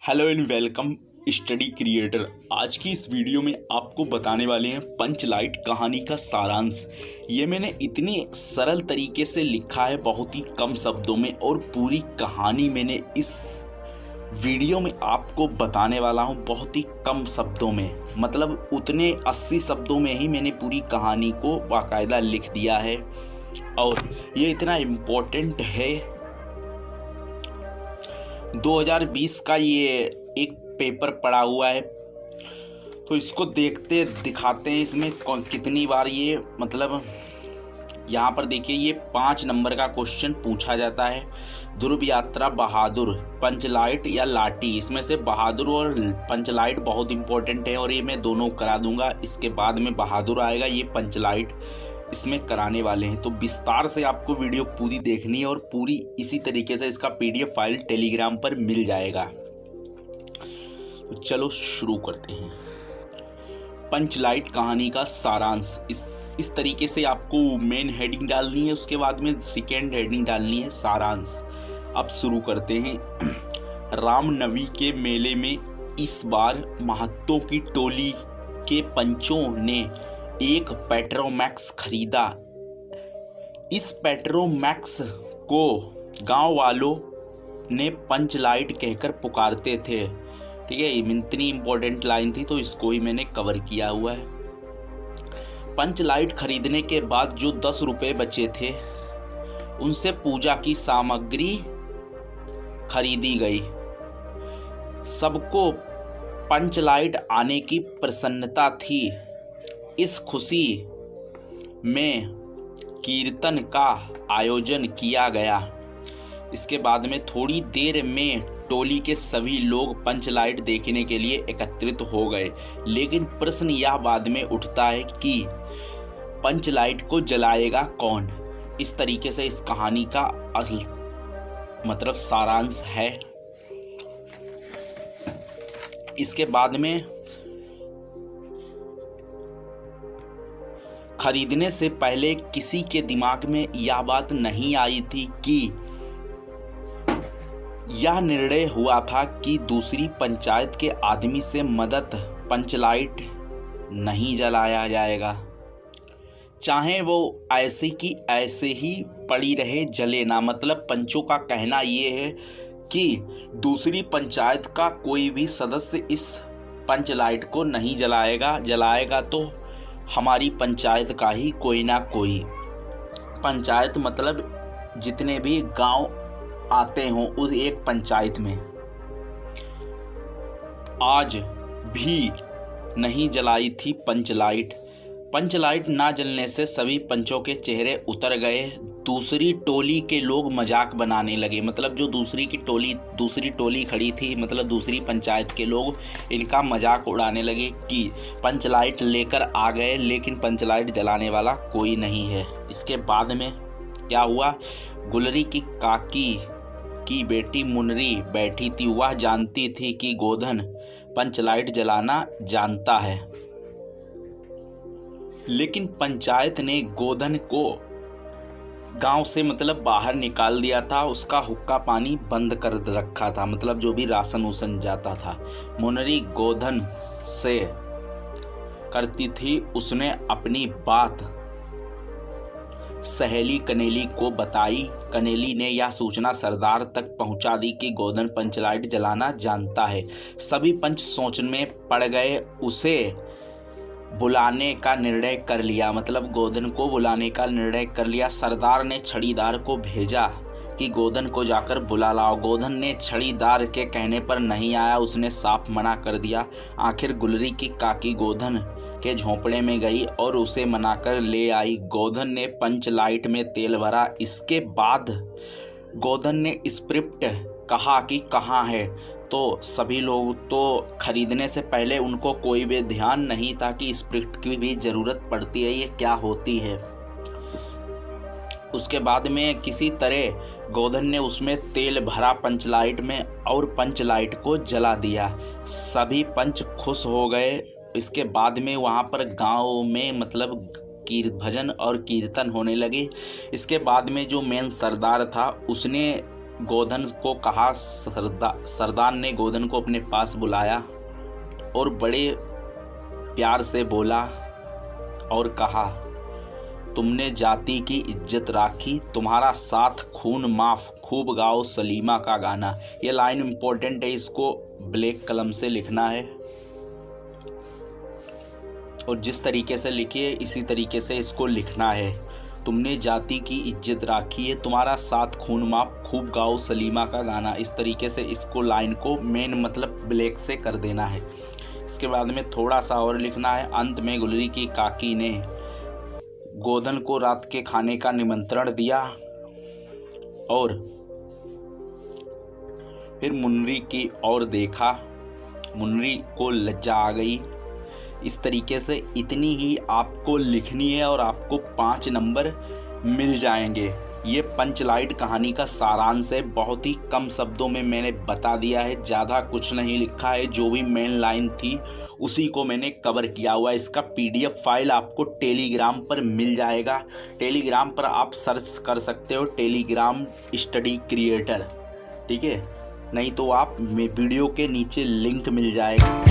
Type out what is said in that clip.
Hello and welcome study creator. आज की इस वीडियो में आपको बताने वाले हैं पंचलाइट कहानी का सारांश। ये मैंने इतनी सरल तरीके से लिखा है, बहुत ही कम शब्दों में, और पूरी कहानी मैंने इस वीडियो में आपको बताने वाला हूँ बहुत ही कम शब्दों में। मतलब उतने 80 शब्दों में ही मैंने पूरी कहानी को बाकायदा लिख दिया है, और ये इतना इम्पोर्टेंट है। 2020 का ये एक पेपर पड़ा हुआ है, तो इसको देखते दिखाते हैं इसमें कितनी बार ये, मतलब यहाँ पर देखिए, ये 5 नंबर का क्वेश्चन पूछा जाता है। ध्रुव यात्रा, बहादुर, पंचलाइट या लाठी। इसमें से बहादुर और पंचलाइट बहुत इंपॉर्टेंट है, और ये मैं दोनों करा दूंगा। इसके बाद में बहादुर आएगा, ये पंचलाइट इसमें कराने वाले हैं। तो विस्तार से आपको वीडियो पूरी देखनी है, और पूरी इसी तरीके से इसका पीडीएफ फाइल टेलीग्राम पर मिल जाएगा। तो चलो शुरू करते हैं। पंचलाइट कहानी का सारांश इस तरीके से आपको मेन हेडिंग डालनी है, उसके बाद में सेकेंड हेडिंग डालनी है सारांश। अब शुरू करते हैं। रामनवमी के मेले में इस बार महत्तों की टोली के पंचों ने एक पेट्रोमैक्स खरीदा। इस पेट्रोमैक्स को गांव वालों ने पंचलाइट कहकर पुकारते थे। ठीक है, इतनी इंपॉर्टेंट लाइन थी, तो इसको ही मैंने कवर किया हुआ है। पंचलाइट खरीदने के बाद जो 10 रुपये बचे थे, उनसे पूजा की सामग्री खरीदी गई। सबको पंचलाइट आने की प्रसन्नता थी। इस खुशी में कीर्तन का आयोजन किया गया। इसके बाद में थोड़ी देर में टोली के सभी लोग पंचलाइट देखने के लिए एकत्रित हो गए। लेकिन प्रश्न यह बाद में उठता है कि पंचलाइट को जलाएगा कौन। इस तरीके से इस कहानी का असल मतलब सारांश है। इसके बाद में खरीदने से पहले किसी के दिमाग में यह बात नहीं आई थी कि यह निर्णय हुआ था कि दूसरी पंचायत के आदमी से मदद पंचलाइट नहीं जलाया जाएगा, चाहे वो ऐसे की ऐसे ही पड़ी रहे, जले ना। मतलब पंचों का कहना ये है कि दूसरी पंचायत का कोई भी सदस्य इस पंचलाइट को नहीं जलाएगा तो हमारी पंचायत का ही कोई ना कोई। पंचायत मतलब जितने भी गांव आते हों उस एक पंचायत में। आज भी नहीं जलाई थी पंचलाइट। पंचलाइट ना जलने से सभी पंचों के चेहरे उतर गए। दूसरी टोली के लोग मजाक बनाने लगे। मतलब जो दूसरी टोली खड़ी थी, मतलब दूसरी पंचायत के लोग इनका मजाक उड़ाने लगे कि पंचलाइट लेकर आ गए, लेकिन पंचलाइट जलाने वाला कोई नहीं है। इसके बाद में क्या हुआ, गुलरी की काकी की बेटी मुनरी बैठी थी। वह जानती थी कि गोधन पंचलाइट जलाना जानता है, लेकिन पंचायत ने गोधन को गांव से मतलब बाहर निकाल दिया था। उसका हुक्का पानी बंद कर रखा था, मतलब जो भी राशन उसन जाता था। मुनरी गोधन से करती थी। उसने अपनी बात सहेली कनेली को बताई। कनेली ने यह सूचना सरदार तक पहुंचा दी कि गोधन पंचलाइट जलाना जानता है। सभी पंच सोच में पड़ गए। उसे बुलाने का निर्णय कर लिया, मतलब गोधन को बुलाने का निर्णय कर लिया। सरदार ने छड़ीदार को भेजा कि गोधन को जाकर बुला लाओ। गोधन ने छड़ीदार के कहने पर नहीं आया, उसने साफ मना कर दिया। आखिर गुलरी की काकी गोधन के झोंपड़े में गई और उसे मनाकर ले आई। गोधन ने पंचलाइट में तेल भरा। इसके बाद गोधन ने स्क्रिप्ट कहा कि कहाँ है, तो सभी लोग तो खरीदने से पहले उनको कोई भी ध्यान नहीं था कि स्क्रिप्ट की भी ज़रूरत पड़ती है, ये क्या होती है। उसके बाद में किसी तरह गोधन ने उसमें तेल भरा पंचलाइट में, और पंचलाइट को जला दिया। सभी पंच खुश हो गए। इसके बाद में वहाँ पर गांव में मतलब भजन और कीर्तन होने लगे। इसके बाद में जो मेन सरदार था, उसने गोधन को कहा, सरदार ने गोधन को अपने पास बुलाया और बड़े प्यार से बोला और कहा, तुमने जाति की इज्जत राखी, तुम्हारा साथ खून माफ, खूब गाओ सलीमा का गाना। ये लाइन इम्पोर्टेंट है, इसको ब्लैक कलम से लिखना है और जिस तरीके से लिखिए इसी तरीके से इसको लिखना है। तुमने जाति की इज्जत राखी है, तुम्हारा साथ खून माफ, खूब गाओ सलीमा का गाना। इस तरीके से इसको लाइन को मेन मतलब ब्लैक से कर देना है। इसके बाद में थोड़ा सा और लिखना है। अंत में गुलरी की काकी ने गोधन को रात के खाने का निमंत्रण दिया और फिर मुन्नरी की ओर देखा। मुन्नरी को लज्जा आ गई। इस तरीके से इतनी ही आपको लिखनी है और आपको 5 नंबर मिल जाएंगे। ये पंचलाइट कहानी का सारांश है। बहुत ही कम शब्दों में मैंने बता दिया है, ज़्यादा कुछ नहीं लिखा है। जो भी मेन लाइन थी उसी को मैंने कवर किया हुआ है। इसका PDF फाइल आपको टेलीग्राम पर मिल जाएगा। टेलीग्राम पर आप सर्च कर सकते हो टेलीग्राम स्टडी क्रिएटर, ठीक है। नहीं तो आप वीडियो के नीचे लिंक मिल जाएगा।